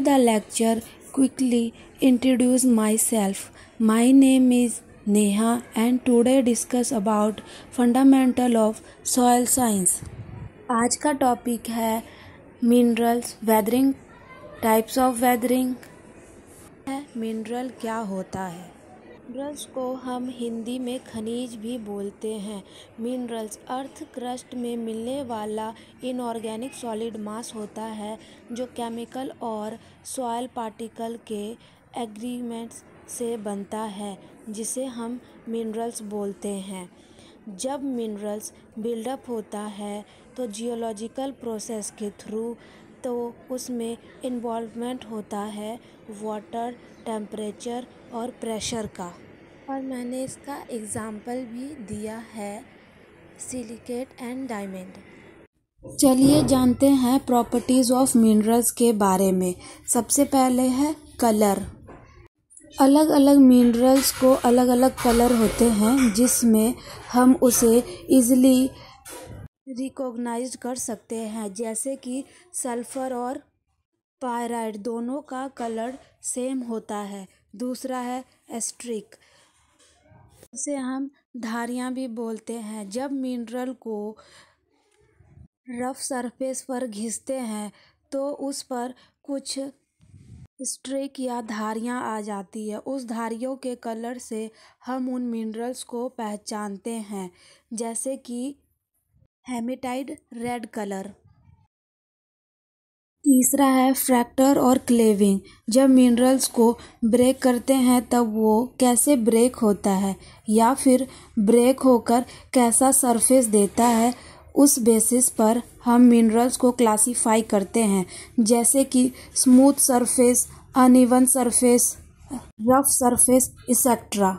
the lecture quickly introduce myself. My name is Neha and today discuss about fundamental of soil science. आज का topic है minerals weathering, types of weathering. Mineral क्या होता है? Minerals को हम हिंदी में खनिज भी बोलते हैं। मिनरल्स अर्थ क्रस्ट में मिलने वाला इनऑर्गेनिक सॉलिड मास होता है जो केमिकल और सॉइल पार्टिकल के एग्रीगेट्स से बनता है, जिसे हम मिनरल्स बोलते हैं। जब मिनरल्स बिल्डअप होता है तो जियोलॉजिकल प्रोसेस के थ्रू तो उसमें इन्वॉल्वमेंट होता है वाटर, टेम्परेचर और प्रेशर का, और मैंने इसका एग्जाम्पल भी दिया है सिलिकेट एंड डायमंड। चलिए जानते हैं प्रॉपर्टीज़ ऑफ मिनरल्स के बारे में। सबसे पहले है कलर। अलग अलग मिनरल्स को अलग अलग कलर होते हैं जिसमें हम उसे इजीली रिकॉग्नाइज कर सकते हैं, जैसे कि सल्फर और पायराइड दोनों का कलर सेम होता है। दूसरा है एस्ट्रिक, उसे हम धारियाँ भी बोलते हैं। जब मिनरल को रफ सरफेस पर घिसते हैं तो उस पर कुछ स्ट्रिक या धारियाँ आ जाती है। उस धारियों के कलर से हम उन मिनरल्स को पहचानते हैं, जैसे कि हेमेटाइट रेड कलर। तीसरा है फ्रैक्चर और क्लेविंग। जब मिनरल्स को ब्रेक करते हैं तब वो कैसे ब्रेक होता है या फिर ब्रेक होकर कैसा सरफेस देता है, उस बेसिस पर हम मिनरल्स को क्लासीफाई करते हैं, जैसे कि smooth surface, uneven surface, rough surface etcetera.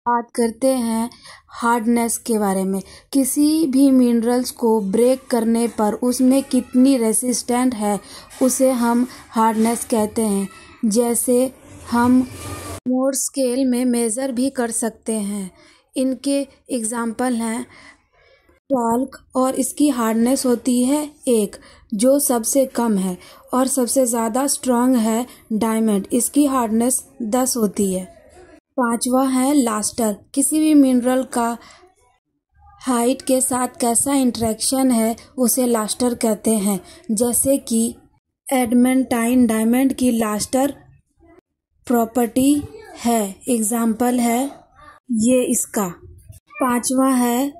बात करते हैं हार्डनेस के बारे में। किसी भी मिनरल्स को ब्रेक करने पर उसमें कितनी रेसिस्टेंट है उसे हम हार्डनेस कहते हैं। जैसे हम मोर स्केल में मेज़र भी कर सकते हैं। इनके एग्जाम्पल हैं टाल्क, और इसकी हार्डनेस होती है 1, जो सबसे कम है, और सबसे ज़्यादा स्ट्रॉन्ग है डायमंड, इसकी हार्डनेस 10 होती है। 5वां है लास्टर। किसी भी मिनरल का हाइट के साथ कैसा इंटरेक्शन है उसे लास्टर कहते हैं, जैसे कि एडमेंटाइन डायमंड की लास्टर प्रॉपर्टी है। एग्जाम्पल है ये इसका। 5वां है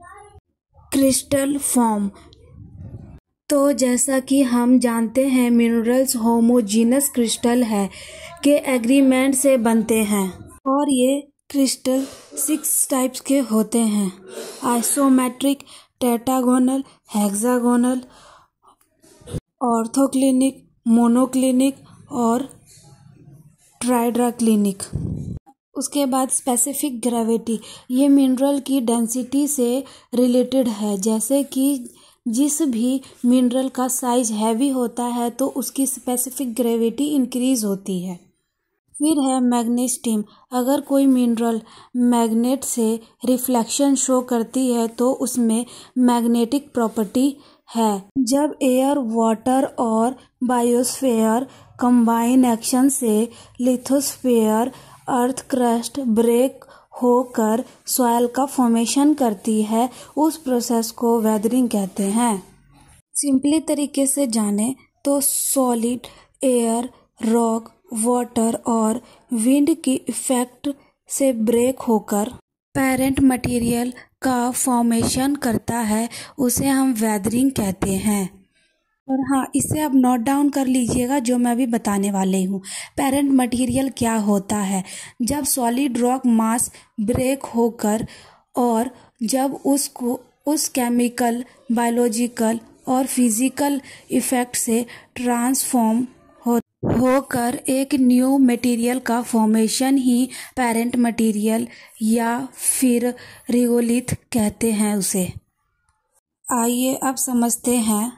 क्रिस्टल फॉर्म। तो जैसा कि हम जानते हैं मिनरल्स होमोजीनस क्रिस्टल है के एग्रीगेट से बनते हैं, और ये क्रिस्टल 6 टाइप्स के होते हैं: आइसोमेट्रिक, टेट्रागोनल, हेक्सागोनल, ऑर्थोक्लिनिक, मोनोक्लिनिक और ट्राइड्राक्लिनिक। उसके बाद स्पेसिफिक ग्रेविटी, ये मिनरल की डेंसिटी से रिलेटेड है, जैसे कि जिस भी मिनरल का साइज हैवी होता है तो उसकी स्पेसिफिक ग्रेविटी इंक्रीज होती है। फिर है मैग्नेटिज्म। अगर कोई मिनरल मैग्नेट से रिफ्लेक्शन शो करती है तो उसमें मैग्नेटिक प्रॉपर्टी है। जब एयर, वाटर और बायोस्फीयर कंबाइन एक्शन से लिथोस्फीयर अर्थ क्रस्ट ब्रेक होकर सॉइल का फॉर्मेशन करती है, उस प्रोसेस को वेदरिंग कहते हैं। सिंपली तरीके से जाने तो सॉलिड, एयर, रॉक, वाटर और विंड की इफेक्ट से ब्रेक होकर पेरेंट मटेरियल का फॉर्मेशन करता है, उसे हम वेदरिंग कहते हैं। और हाँ, इसे आप नोट डाउन कर लीजिएगा जो मैं अभी बताने वाली हूँ। पेरेंट मटेरियल क्या होता है? जब सॉलिड रॉक मास ब्रेक होकर और जब उसको उस केमिकल, बायोलॉजिकल और फिजिकल इफेक्ट से ट्रांसफॉर्म होकर एक न्यू मटेरियल का फॉर्मेशन ही पेरेंट मटेरियल या फिर रिगोलिथ कहते हैं उसे। आइए अब समझते हैं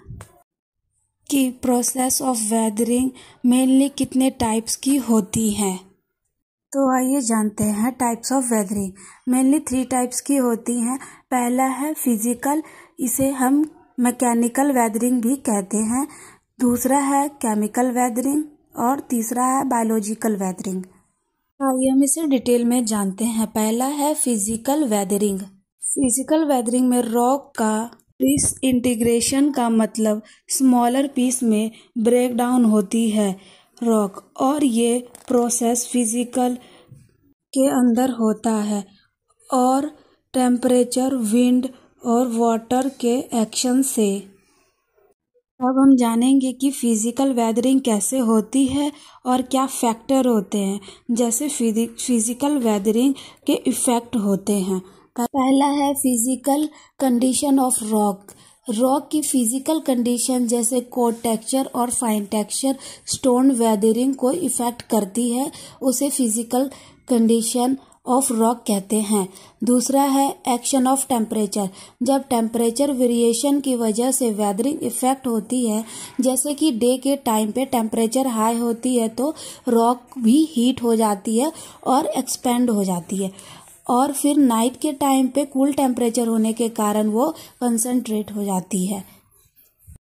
कि प्रोसेस ऑफ वेदरिंग मेनली कितने टाइप्स की होती है। तो आइए जानते हैं types of weathering. Mainly 3 types की होती हैं। पहला है फिजिकल, इसे हम मैकेनिकल वेदरिंग भी कहते हैं। दूसरा है केमिकल वेदरिंग और तीसरा है बायोलॉजिकल वेदरिंग। आइए हम इसे डिटेल में जानते हैं। पहला है फिजिकल वेदरिंग। फिजिकल वेदरिंग में रॉक का डिसइंटीग्रेशन का मतलब स्मॉलर पीस में ब्रेक डाउन होती है रॉक, और ये प्रोसेस फिजिकल के अंदर होता है और टेम्परेचर, विंड और वाटर के एक्शन से। अब हम जानेंगे कि फिजिकल वेदरिंग कैसे होती है और क्या फैक्टर होते हैं। जैसे फिजिकल वेदरिंग के इफ़ेक्ट होते हैं। पहला है physical condition of rock. Rock की फिजिकल कंडीशन जैसे कोर्स टेक्सचर और फाइन टेक्सचर स्टोन वेदरिंग को इफ़ेक्ट करती है, उसे फिजिकल कंडीशन ऑफ रॉक कहते हैं। दूसरा है एक्शन ऑफ टेम्परेचर। जब टेम्परेचर वेरिएशन की वजह से वेदरिंग इफेक्ट होती है, जैसे कि डे के टाइम पे टेम्परेचर हाई होती है तो रॉक भी हीट हो जाती है और एक्सपेंड हो जाती है, और फिर नाइट के टाइम पे कूल टेम्परेचर होने के कारण वो कंसंट्रेट हो जाती है।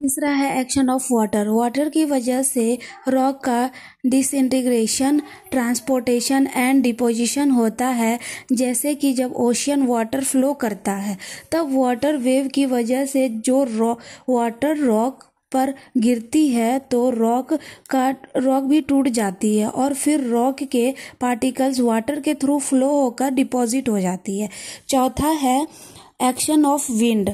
तीसरा है एक्शन ऑफ वाटर। वाटर की वजह से रॉक का डिसइंटीग्रेशन, ट्रांसपोर्टेशन एंड डिपोजिशन होता है। जैसे कि जब ओशियन वाटर फ्लो करता है तब वाटर वेव की वजह से जो वाटर रॉक पर गिरती है तो रॉक भी टूट जाती है और फिर रॉक के पार्टिकल्स वाटर के थ्रू फ्लो होकर डिपॉजिट हो जाती है। चौथा है एक्शन ऑफ विंड।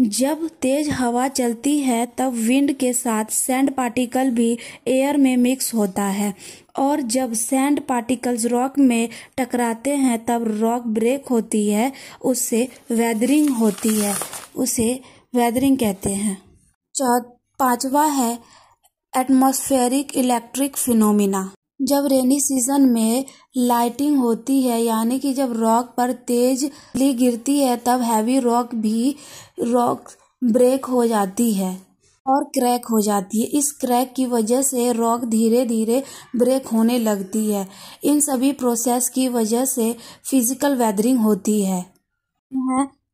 जब तेज हवा चलती है तब विंड के साथ सैंड पार्टिकल भी एयर में मिक्स होता है, और जब सैंड पार्टिकल्स रॉक में टकराते हैं तब रॉक ब्रेक होती है, उससे वेदरिंग होती है, उसे वेदरिंग कहते हैं। पांचवा है एटमॉस्फेरिक इलेक्ट्रिक फिनोमिना। जब रेनी सीजन में लाइटिंग होती है, यानी कि जब रॉक पर तेज बिजली गिरती है तब हैवी रॉक ब्रेक हो जाती है और क्रैक हो जाती है। इस क्रैक की वजह से रॉक धीरे धीरे ब्रेक होने लगती है। इन सभी प्रोसेस की वजह से फिजिकल वेदरिंग होती है।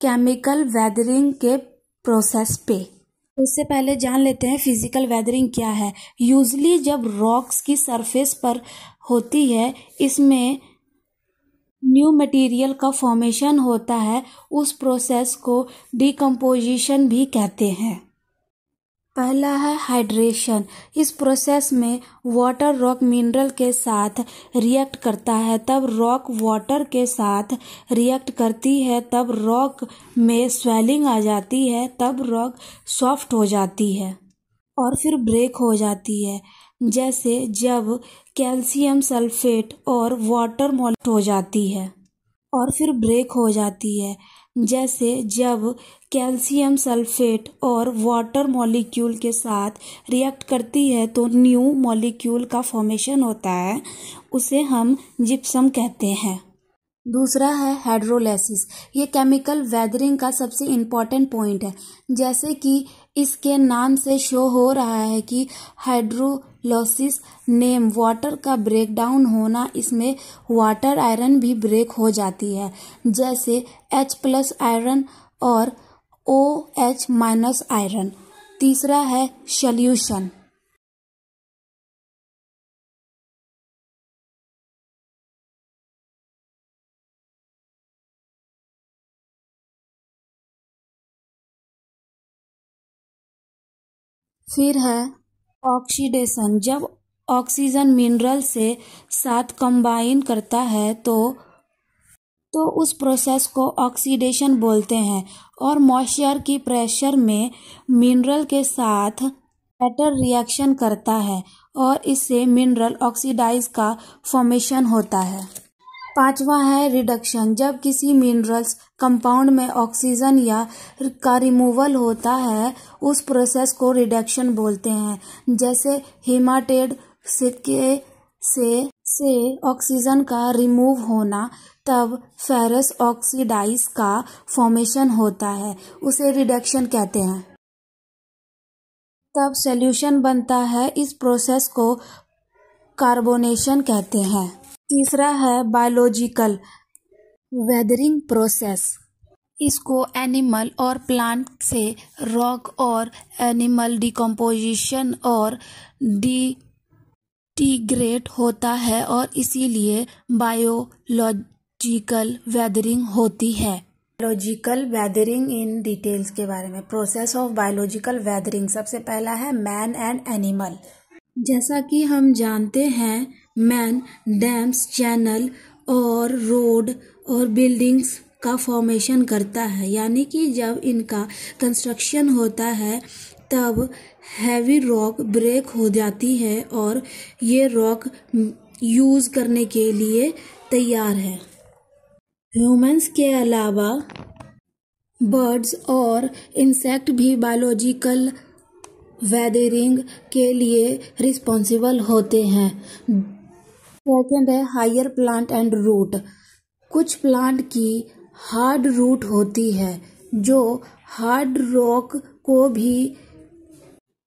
केमिकल वेदरिंग के प्रोसेस पे उससे पहले जान लेते हैं फिजिकल वेदरिंग क्या है। यूजली जब रॉक्स की सरफेस पर होती है, इसमें न्यू मटेरियल का फॉर्मेशन होता है, उस प्रोसेस को डिकम्पोजिशन भी कहते हैं। पहला है हाइड्रेशन। इस प्रोसेस में वाटर रॉक मिनरल के साथ रिएक्ट करता है, तब रॉक वाटर के साथ रिएक्ट करती है, तब रॉक में स्वेलिंग आ जाती है, तब रॉक सॉफ्ट हो जाती है और फिर ब्रेक हो जाती है। जैसे जब कैल्शियम सल्फेट और वाटर मॉलिक्यूल हो जाती है और फिर ब्रेक हो जाती है। जैसे जब कैल्शियम सल्फेट और वाटर मॉलिक्यूल के साथ रिएक्ट करती है तो न्यू मॉलिक्यूल का फॉर्मेशन होता है, उसे हम जिप्सम कहते हैं। दूसरा है हाइड्रोलाइसिस। ये केमिकल वेदरिंग का सबसे इम्पॉर्टेंट पॉइंट है। जैसे कि इसके नाम से शो हो रहा है कि हाइड्रोलाइसिस नेम वाटर का ब्रेक डाउन होना, इसमें वाटर आयरन भी ब्रेक हो जाती है, जैसे H+ आयरन और OH- आयरन। तीसरा है सॉल्यूशन। फिर है ऑक्सीडेशन। जब ऑक्सीजन मिनरल से साथ कंबाइन करता है तो उस प्रोसेस को ऑक्सीडेशन बोलते हैं, और मॉइस्चर की प्रेशर में मिनरल के साथ बेटर रिएक्शन करता है और इससे मिनरल ऑक्सीडाइज का फॉर्मेशन होता है। पांचवा है रिडक्शन। जब किसी मिनरल्स कंपाउंड में ऑक्सीजन या का रिमूवल होता है, उस प्रोसेस को रिडक्शन बोलते हैं। जैसे हेमाटेट से ऑक्सीजन का रिमूव होना, तब फेरस ऑक्सीडाइज का फॉर्मेशन होता है, उसे रिडक्शन कहते हैं। तब सॉल्यूशन बनता है, इस प्रोसेस को कार्बोनेशन कहते हैं। तीसरा है बायोलॉजिकल वेदरिंग प्रोसेस। इसको एनिमल और प्लांट से रॉक और एनिमल डिकम्पोजिशन और डिग्रेड होता है और इसीलिए बायोलॉजिकल वेदरिंग होती है। बायोलॉजिकल वेदरिंग इन डिटेल्स के बारे में। Process of biological weathering. सबसे पहला है मैन एंड एनिमल। जैसा कि हम जानते हैं, मैन डैम्स, चैनल और रोड और बिल्डिंग्स का फॉर्मेशन करता है, यानी कि जब इनका कंस्ट्रक्शन होता है तब हैवी रॉक ब्रेक हो जाती है और ये रॉक यूज करने के लिए तैयार है। ह्यूमंस के अलावा बर्ड्स और इंसेक्ट भी बायोलॉजिकल वेदरिंग के लिए रिस्पॉन्सिबल होते हैं। सेकेंड है हायर प्लांट एंड रूट। कुछ प्लांट की हार्ड रूट होती है जो हार्ड रॉक को भी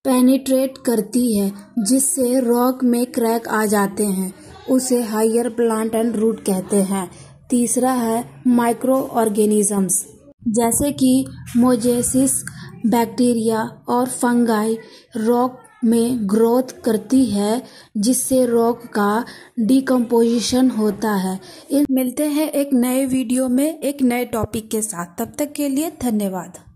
पेनिट्रेट करती है, जिससे रॉक में क्रैक आ जाते हैं, उसे हायर प्लांट एंड रूट कहते हैं। तीसरा है माइक्रो ऑर्गेनिजम्स, जैसे कि मोजेसिस, बैक्टीरिया और फंगाई रॉक में ग्रोथ करती है, जिससे रॉक का डिकम्पोजिशन होता है। मिलते हैं एक नए वीडियो में एक नए टॉपिक के साथ। तब तक के लिए धन्यवाद।